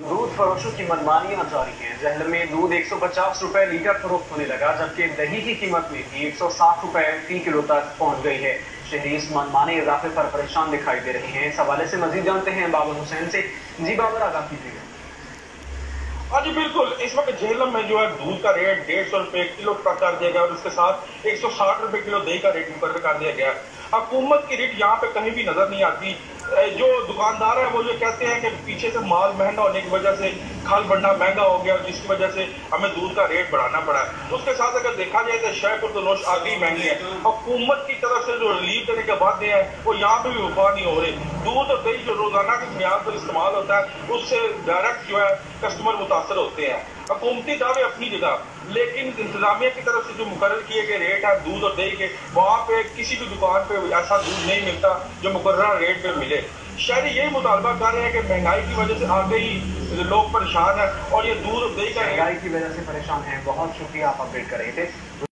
दूध फरोशों की मनमानियां जारी हैं। जहलम में दूध 150 रुपए लीटर फरोख्त होने लगा, जबकि दही की कीमत में भी 160 रुपए फी किलो तक पहुंच गई है। शहरी इस मनमाने इजाफे पर परेशान दिखाई दे रहे हैं। इस हवाले से मजीद जानते हैं बाबर हुसैन से। जी बाबर, आगाह कीजिएगा। हाँ जी बिल्कुल, इस वक्त झेलम में जो है दूध का रेट 150 रुपए किलो तक कर दिया गया और उसके साथ 160 रुपए किलो दही का रेट मुकर्रर कर दिया गया। हुकूमत की रेट यहाँ पे कहीं भी नजर नहीं आती। जो दुकानदार है वो ये कहते हैं कि पीछे से माल महंगा होने की वजह से खल बढ़ना महंगा हो गया, जिसकी वजह से हमें दूध का रेट बढ़ाना पड़ा है। उसके साथ अगर देखा जाए तो शय पर तो नोश आगे महंगी है। हुकूमत की तरफ से जो रिलीफ देने के वादे हैं वो यहाँ पे भी वफा नहीं हो रहे। दूध और दही जो रोजाना की बुनियाद पर इस्तेमाल होता है उससे डायरेक्ट जो है कस्टमर मुतासर होते हैं। हुकूमती दावे अपनी जगह, लेकिन इंतजामिया की तरफ से जो मुकर्रर किए गए रेट है दूध और दही के, वहाँ पे किसी भी दुकान पे ऐसा दूध नहीं मिलता जो मुकर्रर रेट पे मिले। शहरी यही मुतालबा कर रहे हैं कि महंगाई की वजह से आगे ही लोग परेशान है और ये दूध और दही का महंगाई की वजह से परेशान है। बहुत शुक्रिया, आप अपडेट कर रहे थे।